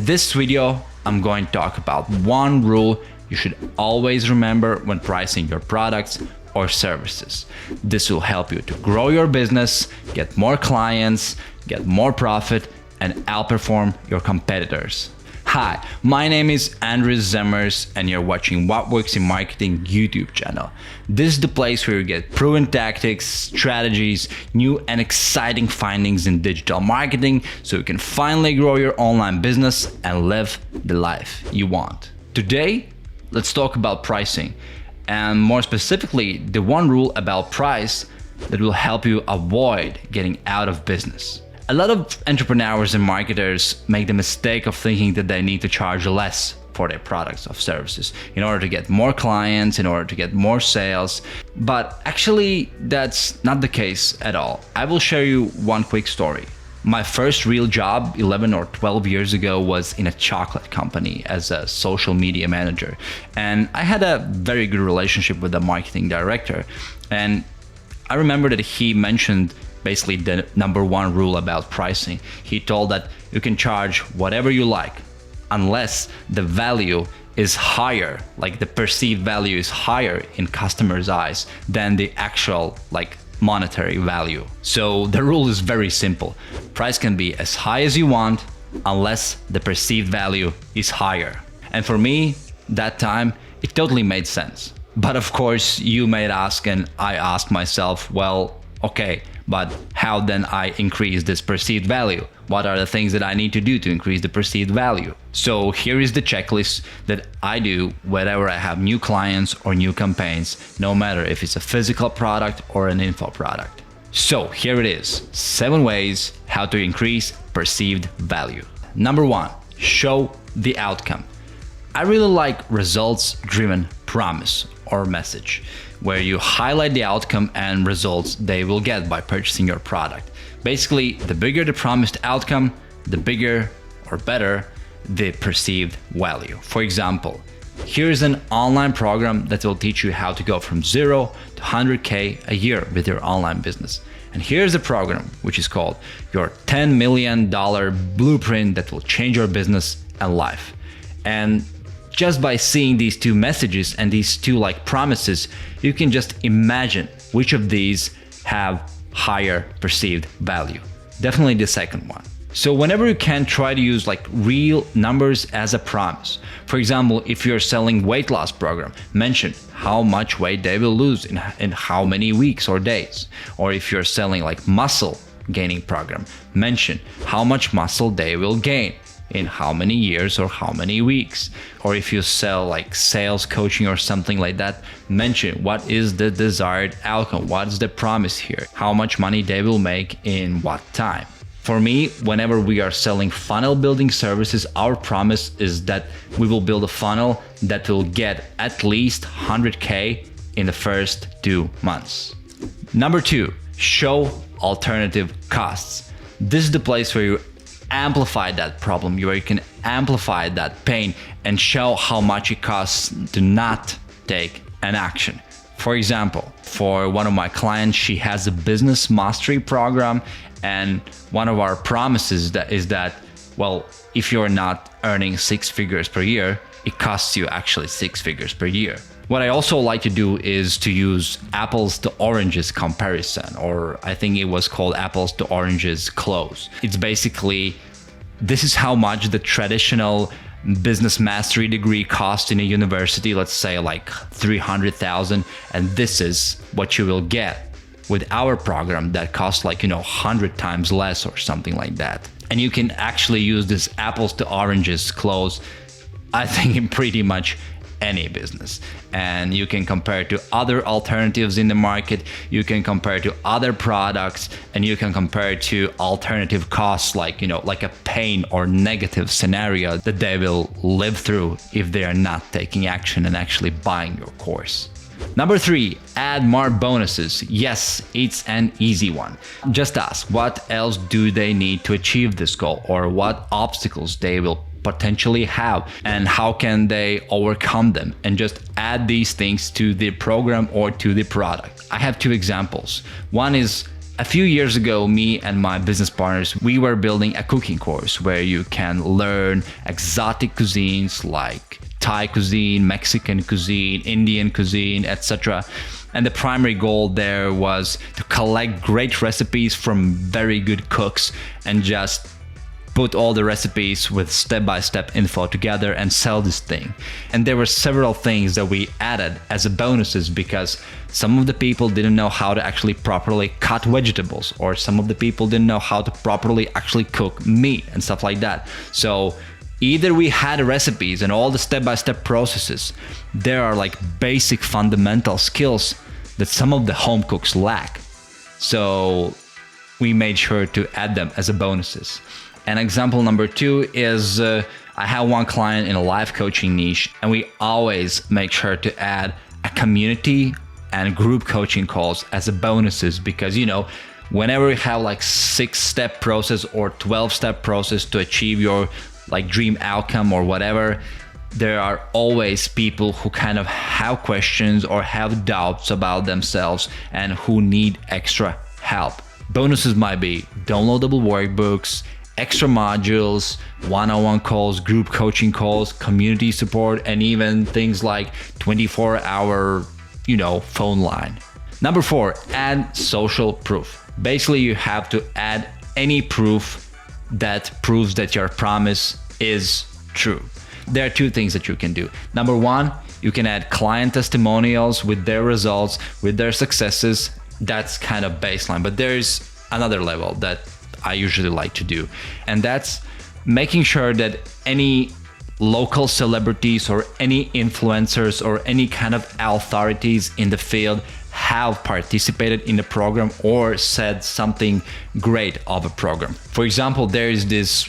this video, I'm going to talk about one rule you should always remember when pricing your products or services. This will help you to grow your business, get more clients, get more profit, and outperform your competitors. Hi, my name is Andris Zemers and you're watching What Works in Marketing YouTube channel. This is the place where you get proven tactics, strategies, new and exciting findings in digital marketing so you can finally grow your online business and live the life you want. Today, let's talk about pricing and more specifically, the one rule about price that will help you avoid getting out of business. A lot of entrepreneurs and marketers make the mistake of thinking that they need to charge less for their products or services in order to get more clients, in order to get more sales. But actually, that's not the case at all. I will share you one quick story. My first real job 11 or 12 years ago was in a chocolate company as a social media manager. And I had a very good relationship with the marketing director. And I remember that he mentioned basically the number one rule about pricing. He told that you can charge whatever you like unless the value is higher, like the perceived value is higher in customers' eyes than the actual monetary value. So the rule is very simple. Price can be as high as you want unless the perceived value is higher. And for me, that time, it totally made sense. But of course, you may ask, and I asked myself, well, okay, but how then I increase this perceived value? What are the things that I need to do to increase the perceived value? So here is the checklist that I do whenever I have new clients or new campaigns, no matter if it's a physical product or an info product. So here it is, 7 ways how to increase perceived value. Number 1, show the outcome. I really like results-driven promise or message, where you highlight the outcome and results they will get by purchasing your product. Basically, the bigger the promised outcome, the bigger or better the perceived value. For example, here's an online program that will teach you how to go from 0 to 100K a year with your online business. And here's a program which is called your $10 million blueprint that will change your business and life. And just by seeing these two messages and these two promises, you can just imagine which of these have higher perceived value. Definitely the second one. So whenever you can, try to use real numbers as a promise. For example, if you're selling weight loss program, mention how much weight they will lose in how many weeks or days. Or if you're selling muscle gaining program, mention how much muscle they will gain in how many years or how many weeks. Or if you sell sales coaching or something like that, mention what is the desired outcome, what is the promise here, how much money they will make in what time. For me, whenever we are selling funnel building services, our promise is that we will build a funnel that will get at least 100K in the first 2 months. Number 2, show alternative costs. This is the place where you amplify that problem, where you can amplify that pain and show how much it costs to not take an action. For example, for one of my clients, she has a business mastery program, and one of our promises is that, well, if you're not earning 6 figures per year, it costs you actually 6 figures per year. What I also like to do is to use apples to oranges comparison, or I think it was called apples to oranges close. It's basically, this is how much the traditional business mastery degree cost in a university, let's say 300,000, and this is what you will get with our program that costs 100 times less or something like that. And you can actually use this apples to oranges close, I think, in pretty much any business. And you can compare it to other alternatives in the market, you can compare it to other products, and you can compare it to alternative costs like a pain or negative scenario that they will live through if they are not taking action and actually buying your course. Number 3, add more bonuses. Yes, it's an easy one. Just ask what else do they need to achieve this goal, or what obstacles they will potentially have and how can they overcome them, and just add these things to the program or to the product. I have 2 examples. One is A few years ago, me and my business partners, we were building a cooking course where you can learn exotic cuisines like Thai cuisine, Mexican cuisine, Indian cuisine, etc. And the primary goal there was to collect great recipes from very good cooks and just put all the recipes with step-by-step info together and sell this thing. And there were several things that we added as a bonuses because some of the people didn't know how to actually properly cut vegetables, or some of the people didn't know how to properly actually cook meat and stuff like that. So either we had recipes and all the step-by-step processes. There are like basic fundamental skills that some of the home cooks lack. So we made sure to add them as a bonuses. And example number 2 is I have one client in a life coaching niche, and we always make sure to add a community and group coaching calls as a bonuses, because whenever you have like 6-step process or 12-step process to achieve your like dream outcome or whatever, there are always people who kind of have questions or have doubts about themselves and who need extra help. Bonuses might be downloadable workbooks, extra modules, one-on-one calls, group coaching calls, community support, and even things like 24-hour, phone line. Number 4, add social proof. Basically, you have to add any proof that proves that your promise is true. There are 2 things that you can do. Number 1, you can add client testimonials with their results, with their successes. That's kind of baseline, but there's another level that I usually like to do, and that's making sure that any local celebrities or any influencers or any kind of authorities in the field have participated in the program or said something great of a program. For example, there is this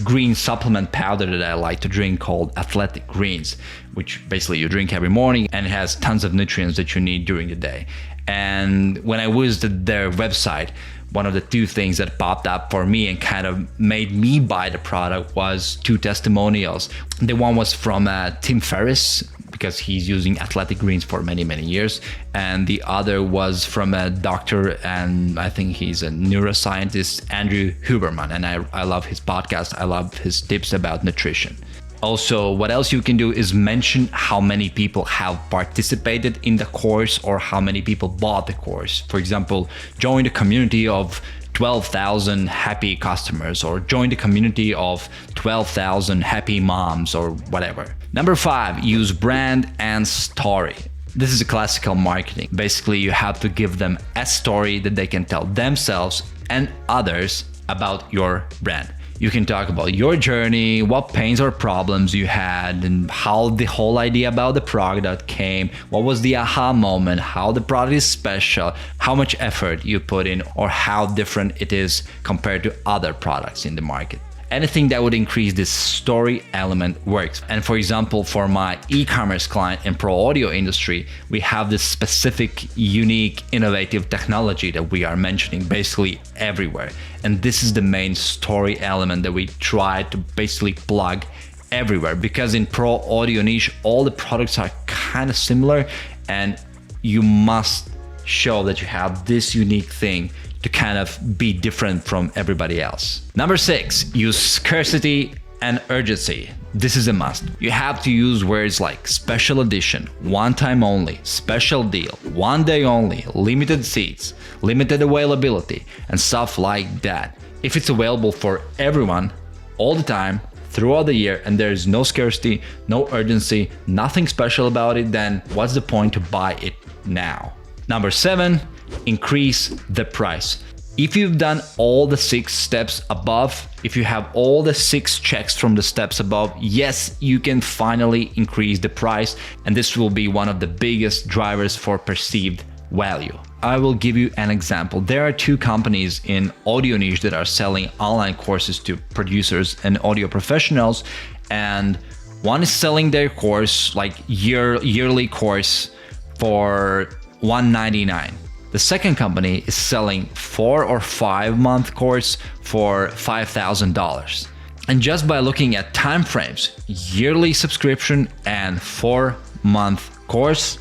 green supplement powder that I like to drink called Athletic Greens, which basically you drink every morning, and it has tons of nutrients that you need during the day. And when I visited their website, one of the 2 things that popped up for me and kind of made me buy the product was 2 testimonials. The one was from Tim Ferriss, because he's using Athletic Greens for many, many years. And the other was from a doctor, and I think he's a neuroscientist, Andrew Huberman. And I love his podcast. I love his tips about nutrition. Also, what else you can do is mention how many people have participated in the course or how many people bought the course. For example, join the community of 12,000 happy customers, or join the community of 12,000 happy moms, or whatever. Number 5, use brand and story. This is a classical marketing. Basically, you have to give them a story that they can tell themselves and others about your brand. You can talk about your journey, what pains or problems you had, and how the whole idea about the product came, what was the aha moment, how the product is special, how much effort you put in, or how different it is compared to other products in the market. Anything that would increase this story element works. And for example, for my e-commerce client in pro audio industry, we have this specific, unique, innovative technology that we are mentioning basically everywhere. And this is the main story element that we try to basically plug everywhere, because in pro audio niche, all the products are kind of similar, and you must show that you have this unique thing to kind of be different from everybody else. Number 6, use scarcity and urgency. This is a must. You have to use words like special edition, one time only, special deal, one day only, limited seats, limited availability, and stuff like that. If it's available for everyone all the time throughout the year and there's no scarcity, no urgency, nothing special about it, then what's the point to buy it now? Number 7, increase the price. If you've done all the 6 steps above, if you have all the 6 checks from the steps above, yes, you can finally increase the price, and this will be one of the biggest drivers for perceived value. I will give you an example. There are 2 companies in audio niche that are selling online courses to producers and audio professionals, and one is selling their course, like yearly course, for $199. The second company is selling 4 or 5 month course for $5,000. And just by looking at time frames, yearly subscription and 4-month course,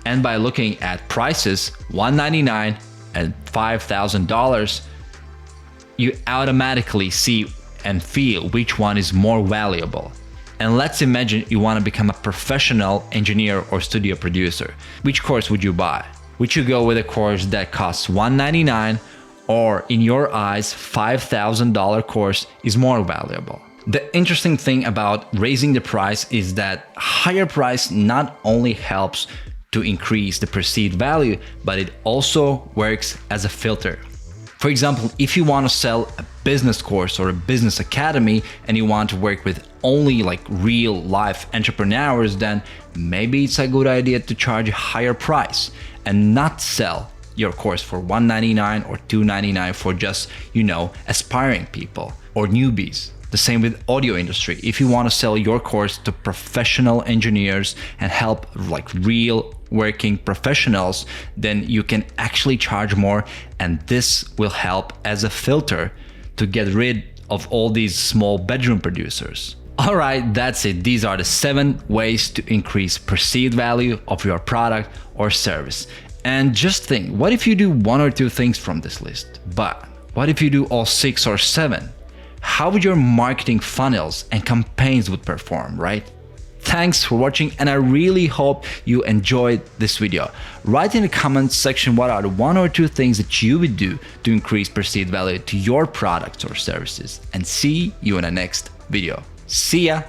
and by looking at prices, $199 and $5,000, you automatically see and feel which one is more valuable. And let's imagine you want to become a professional engineer or studio producer. Which course would you buy? Would you go with a course that costs $199, or in your eyes, $5,000 course is more valuable? The interesting thing about raising the price is that higher price not only helps to increase the perceived value, but it also works as a filter. For example, if you want to sell a business course or a business academy and you want to work with only like real life entrepreneurs, then maybe it's a good idea to charge a higher price and not sell your course for $199 or $299 for just, aspiring people or newbies. The same with audio industry. If you want to sell your course to professional engineers and help like real working professionals, then you can actually charge more, and this will help as a filter to get rid of all these small bedroom producers. All right, that's it. These are the 7 ways to increase perceived value of your product or service. And just think, what if you do 1 or 2 things from this list? But what if you do all 6 or 7? How would your marketing funnels and campaigns would perform, right? Thanks for watching, and I really hope you enjoyed this video. Write in the comments section what are the 1 or 2 things that you would do to increase perceived value to your products or services, and see you in the next video. See ya!